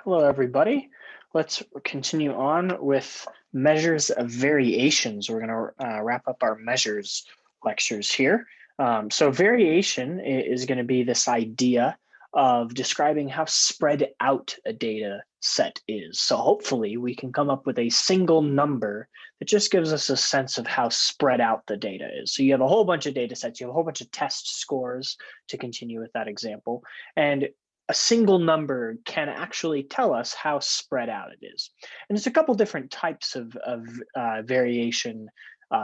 Hello, everybody. Let's continue on with measures of variations. We're going to wrap up our measures lectures here. So variation is going to be this idea of describing how spread out a data set is. So hopefully we can come up with a single number that just gives us a sense of how spread out the data is. So you have a whole bunch of data sets, you have a whole bunch of test scores to continue with that example. And a single number can actually tell us how spread out it is. And there's a couple different types of variation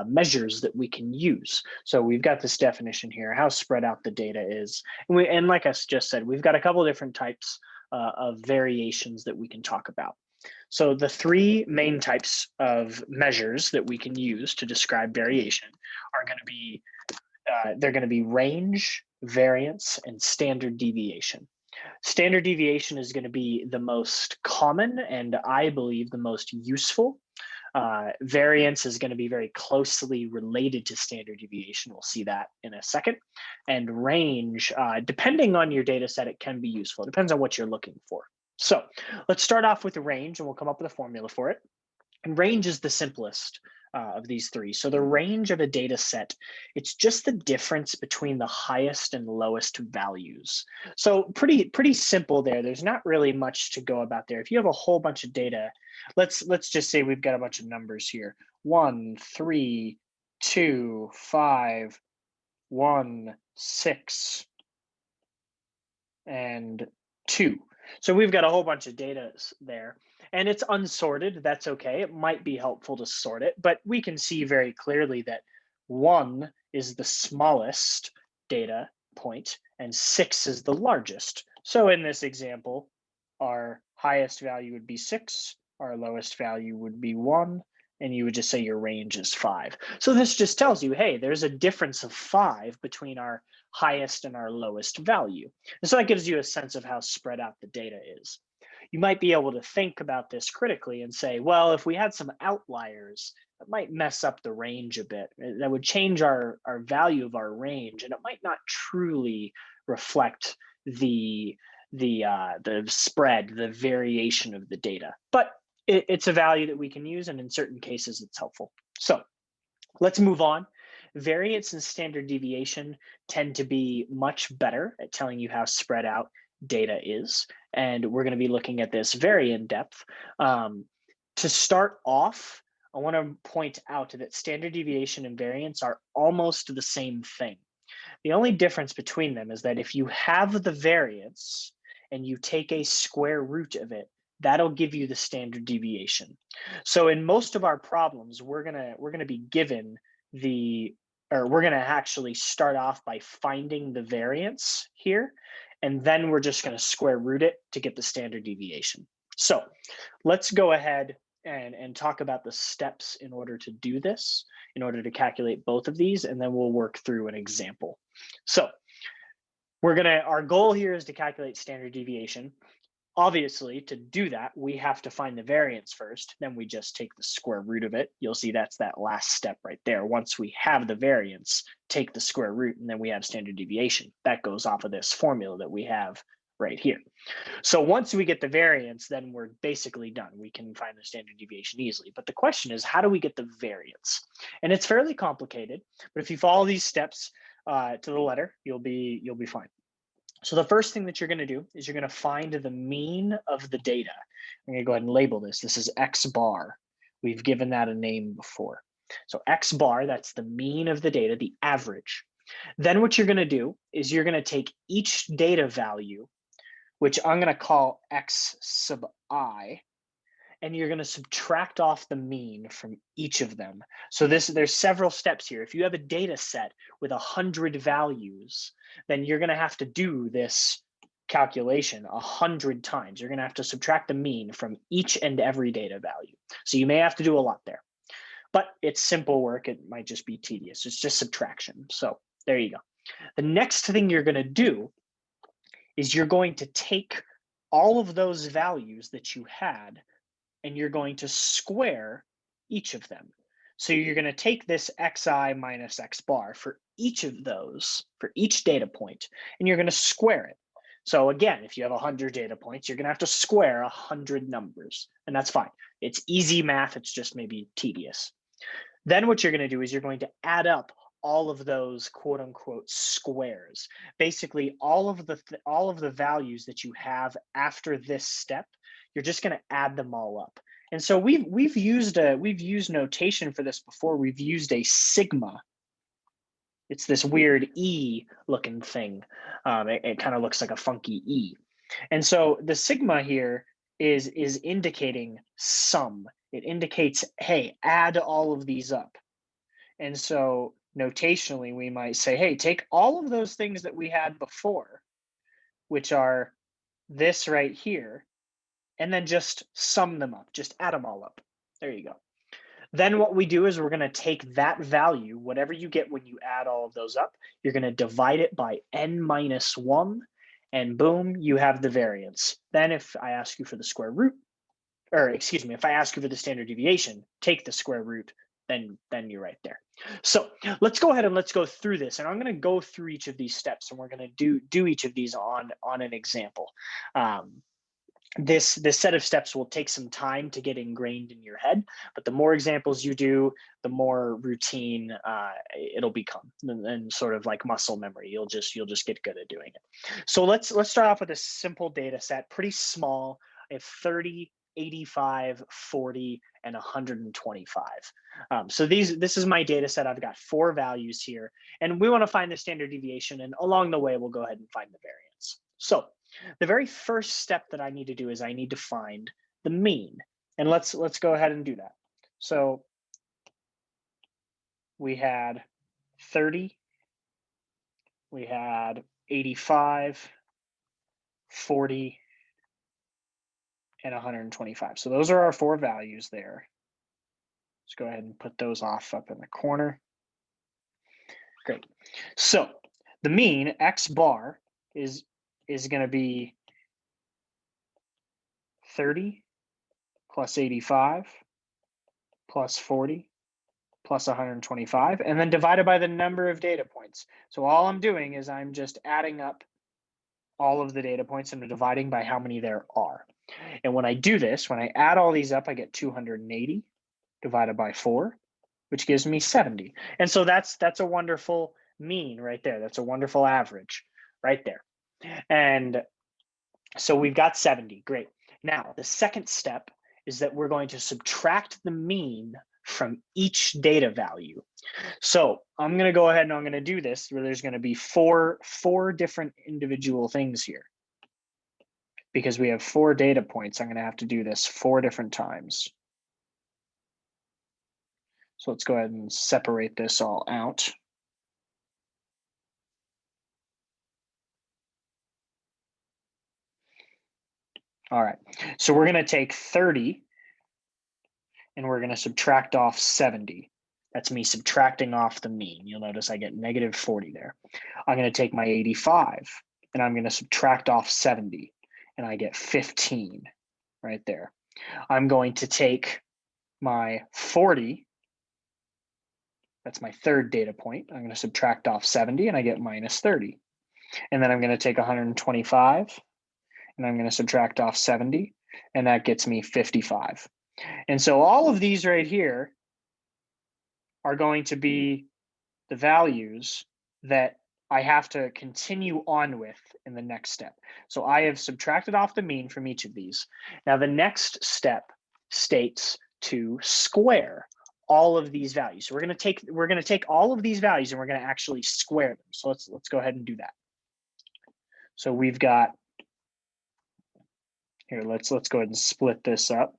measures that we can use. So we've got this definition here, how spread out the data is. And like I just said, we've got a couple different types of variations that we can talk about. So the three main types of measures that we can use to describe variation are going to be, they're going to be range, variance, and standard deviation. Standard deviation is going to be the most common and I believe the most useful. Variance is going to be very closely related to standard deviation. We'll see that in a second. And range, depending on your data set, it can be useful. It depends on what you're looking for. So let's start off with the range and we'll come up with a formula for it. And range is the simplest of these three. So the range of a data set, it's just the difference between the highest and lowest values. So pretty simple there. There's not really much to go about there. If you have a whole bunch of data, let's just say we've got a bunch of numbers here. 1, 3, 2, 5, 1, 6, and 2. So we've got a whole bunch of data there. And it's unsorted, that's okay. It might be helpful to sort it, but we can see very clearly that 1 is the smallest data point and 6 is the largest. So in this example, our highest value would be 6, our lowest value would be 1, and you would just say your range is 5. So this just tells you, hey, there's a difference of 5 between our highest and our lowest value. And so that gives you a sense of how spread out the data is. You might be able to think about this critically and say, well, if we had some outliers, that might mess up the range a bit. That would change our value of our range, and it might not truly reflect the spread, the variation of the data. But it's a value that we can use, and in certain cases, it's helpful. So let's move on. Variance and standard deviation tend to be much better at telling you how spread out data is. And we're going to be looking at this very in depth. To start off, I want to point out that standard deviation and variance are almost the same thing. The only difference between them is that if you have the variance and you take a square root of it, that'll give you the standard deviation. So in most of our problems, we're gonna be given we're gonna actually start off by finding the variance here, and then we're just gonna square root it to get the standard deviation. So let's go ahead and talk about the steps in order to do this, in order to calculate both of these, and then we'll work through an example. So our goal here is to calculate standard deviation. Obviously, to do that, we have to find the variance first. Then we just take the square root of it. You'll see that's that last step right there. Once we have the variance, take the square root, and then we have standard deviation. That goes off of this formula that we have right here. So once we get the variance, then we're basically done. We can find the standard deviation easily. But the question is, how do we get the variance? And it's fairly complicated, but if you follow these steps to the letter, you'll be fine. So the first thing that you're going to do is you're going to find the mean of the data. I'm going to go ahead and label this. This is X bar. We've given that a name before. So X bar, that's the mean of the data, the average. Then what you're going to do is you're going to take each data value, which I'm going to call X sub I, and you're going to subtract off the mean from each of them. So there's several steps here. If you have a data set with 100 values, then you're going to have to do this calculation 100 times. You're going to have to subtract the mean from each and every data value. So you may have to do a lot there, but it's simple work. It might just be tedious. It's just subtraction. So there you go. The next thing you're going to do is you're going to take all of those values that you had and you're going to square each of them. So you're going to take this xi minus x bar for each of those, for each data point, and you're going to square it. So again, if you have 100 data points, you're going to have to square 100 numbers, and that's fine. It's easy math. It's just maybe tedious. Then what you're going to do is you're going to add up all of those quote unquote squares. Basically, all of the values that you have after this step, you're just going to add them all up. And so we've used notation for this before. We've used a sigma. It's this weird E looking thing. It kind of looks like a funky E. And so the sigma here is indicating sum. It indicates, hey, add all of these up. And so notationally, we might say, hey, take all of those things that we had before, which are this right here, and then just sum them up, just add them all up. There you go. Then what we do is we're going to take that value, whatever you get when you add all of those up, you're going to divide it by n minus 1, and boom, you have the variance. Then if I ask you for the square root, or excuse me, if I ask you for the standard deviation, take the square root, then you're right there. So let's go ahead and let's go through this. And I'm going to go through each of these steps, and we're going to do each of these on an example. This set of steps will take some time to get ingrained in your head, but the more examples you do, the more routine it'll become, and sort of like muscle memory. You'll just get good at doing it. So let's start off with a simple data set, pretty small. I have 30, 85, 40, and 125. So this is my data set. I've got 4 values here, and we want to find the standard deviation, and along the way, we'll go ahead and find the variance. So the very first step that I need to do is I need to find the mean. And let's go ahead and do that. So we had 30, we had 85, 40, and 125. So those are our 4 values there. Let's go ahead and put those off up in the corner. Great. So the mean, X bar, is going to be 30 plus 85 plus 40 plus 125, and then divided by the number of data points. So all I'm doing is I'm just adding up all of the data points and dividing by how many there are. And when I do this, when I add all these up, I get 280 divided by 4, which gives me 70. And so that's a wonderful mean right there. That's a wonderful average right there. And so we've got 70. Great. Now, the second step is that we're going to subtract the mean from each data value. So I'm going to go ahead and I'm going to do this where there's going to be four different individual things here. Because we have 4 data points, I'm going to have to do this 4 different times. So let's go ahead and separate this all out. All right, so we're going to take 30 and we're going to subtract off 70. That's me subtracting off the mean. You'll notice I get negative 40 there. I'm going to take my 85 and I'm going to subtract off 70 and I get 15 right there. I'm going to take my 40. That's my 3rd data point. I'm going to subtract off 70 and I get minus 30. And then I'm going to take 125 and I'm going to subtract off 70 and that gets me 55. And so all of these right here are going to be the values that I have to continue on with in the next step. So I have subtracted off the mean from each of these. Now the next step states to square all of these values. So we're going to take all of these values and we're going to actually square them. So let's go ahead and do that. So we've got here, let's go ahead and split this up.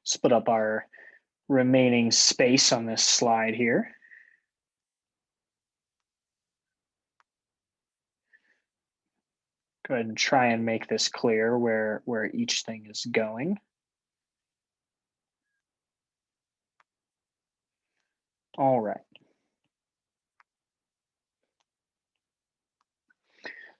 Split up our remaining space on this slide here. Go ahead and try and make this clear where each thing is going. All right.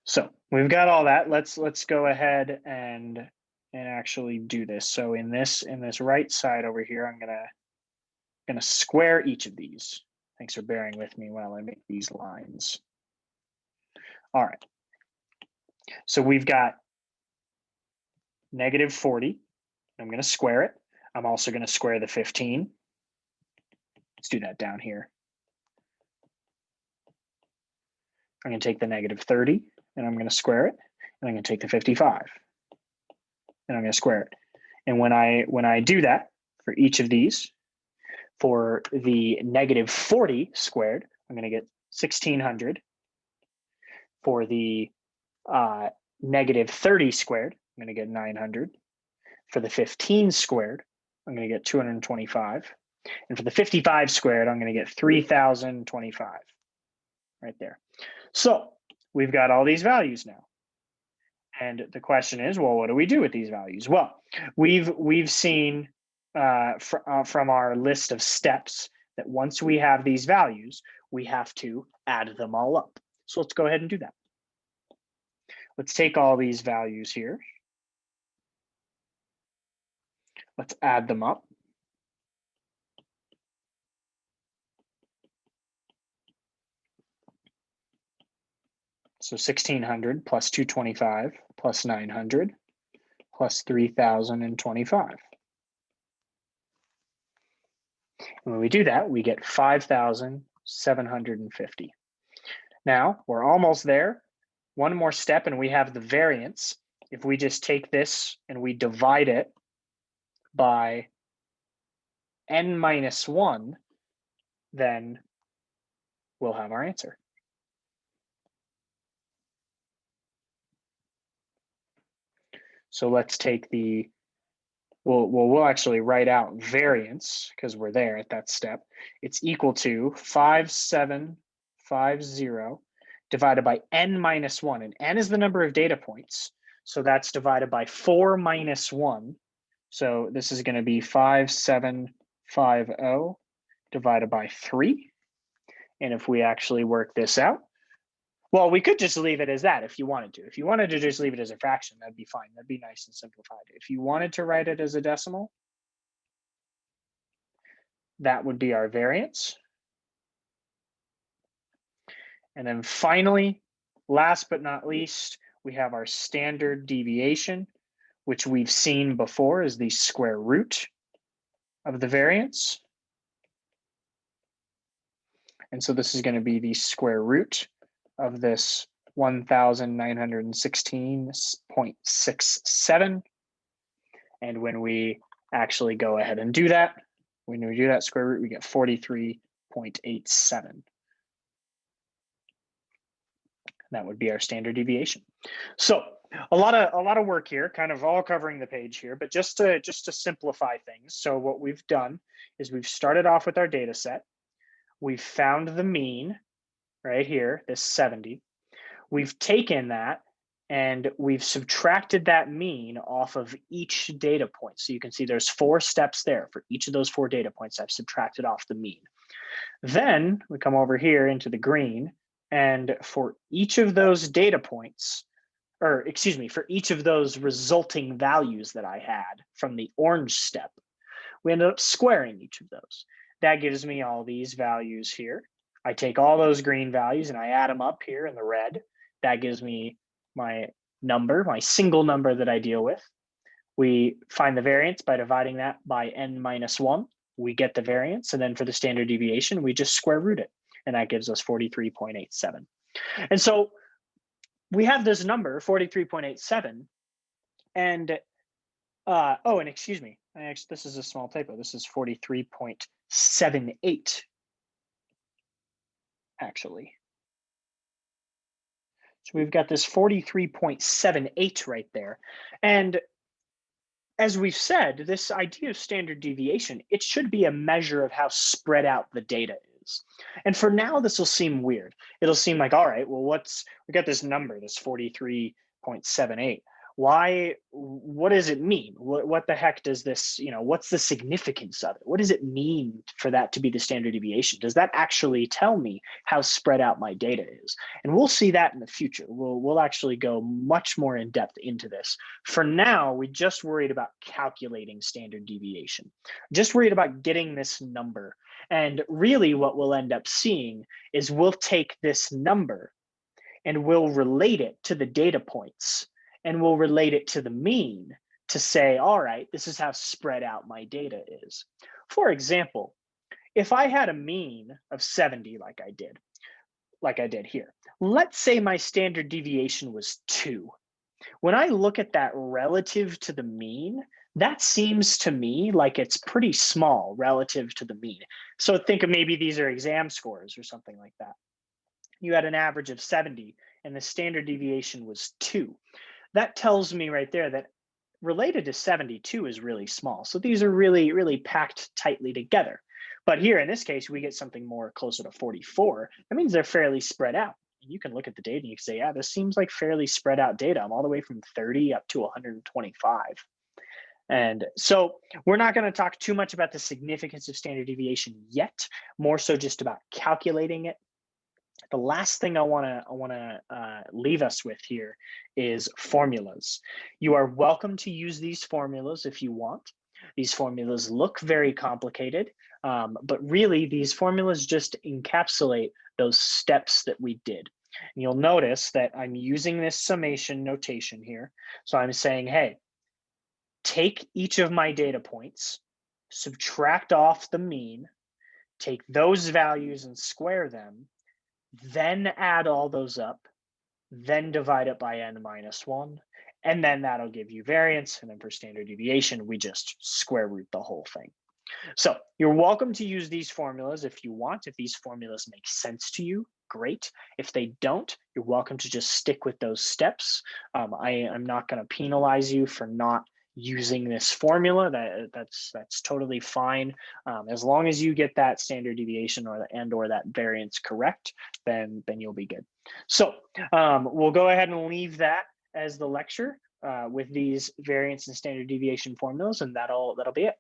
So we've got all that. Let's go ahead and actually do this. So in this right side over here, I'm gonna square each of these. Thanks for bearing with me while I make these lines. All right. So we've got negative 40. I'm going to square it. I'm also going to square the 15. Let's do that down here. I'm going to take the negative 30 and I'm going to square it. And I'm going to take the 55 and I'm going to square it. And when I do that for each of these, for the negative 40 squared, I'm going to get 1600. For the negative 30 squared, I'm going to get 900. For the 15 squared, I'm going to get 225. And for the 55 squared, I'm going to get 3025 right there. So we've got all these values now. And the question is, well, what do we do with these values? Well, we've seen from our list of steps that once we have these values, we have to add them all up. So let's go ahead and do that. Let's take all these values here. Let's add them up. So 1600 plus 225 plus 900 plus 3025. And when we do that, we get 5,750. Now we're almost there. One more step and we have the variance. If we just take this and we divide it by n minus 1, then we'll have our answer. So let's take the, we'll actually write out variance because we're there at that step. It's equal to 5750 divided by n minus 1. And n is the number of data points. So that's divided by 4 minus 1. So this is going to be 5750 divided by 3. And if we actually work this out, well, we could just leave it as that if you wanted to. If you wanted to just leave it as a fraction, that'd be fine. That'd be nice and simplified. If you wanted to write it as a decimal, that would be our variance. And then finally, last but not least, we have our standard deviation, which we've seen before is the square root of the variance. And so this is going to be the square root of this 1,916.67. And when we actually go ahead and do that, when we do that square root, we get 43.87. That would be our standard deviation. So a lot of work here, kind of all covering the page here, but just to simplify things. So what we've done is we've started off with our data set. We've found the mean right here, this 70. We've taken that and we've subtracted that mean off of each data point. So you can see there's 4 steps there. For each of those 4 data points, I've subtracted off the mean. Then we come over here into the green, and for each of those data points, or excuse me, for each of those resulting values that I had from the orange step, we ended up squaring each of those. That gives me all these values here. I take all those green values and I add them up here in the red. That gives me my number, my single number that I deal with. We find the variance by dividing that by n minus 1. We get the variance. And then for the standard deviation, we just square root it. And that gives us 43.87. And so we have this number, 43.87. And, oh, and excuse me, this is a small typo. This is 43.78. Actually. So we've got this 43.78 right there. And as we've said, this idea of standard deviation, it should be a measure of how spread out the data is. And for now, this will seem weird. It'll seem like, all right, well, we got this number, this 43.78. what does it mean? What the heck does this, what's the significance of it? What does it mean for that to be the standard deviation? Does that actually tell me how spread out my data is? And we'll see that in the future. We'll actually go much more in depth into this. For now, we just worried about calculating standard deviation, just worried about getting this number. And really what we'll end up seeing is we'll take this number and we'll relate it to the data points, and we'll relate it to the mean to say, all right, this is how spread out my data is. For example, if I had a mean of 70 like I did here, let's say my standard deviation was 2. When I look at that relative to the mean, that seems to me like it's pretty small relative to the mean. So think of maybe these are exam scores or something like that. You had an average of 70 and the standard deviation was 2. That tells me right there that related to 72 is really small. So these are really, really packed tightly together. But here in this case, we get something more closer to 44. That means they're fairly spread out. You can look at the data and you can say, yeah, this seems like fairly spread out data. I'm all the way from 30 up to 125. And so we're not going to talk too much about the significance of standard deviation yet, more so just about calculating it. The last thing I want to leave us with here is formulas. You are welcome to use these formulas if you want. These formulas look very complicated, but really these formulas just encapsulate those steps that we did. And you'll notice that I'm using this summation notation here. So I'm saying, hey, take each of my data points, subtract off the mean, take those values and square them, then add all those up, then divide it by n-1, and then that'll give you variance. And then for standard deviation, we just square root the whole thing. So you're welcome to use these formulas if you want. If these formulas make sense to you, great. If they don't, you're welcome to just stick with those steps. I'm not going to penalize you for not using this formula. That's totally fine. As long as you get that standard deviation or that variance correct, then you'll be good. So we'll go ahead and leave that as the lecture with these variance and standard deviation formulas, and that'll be it.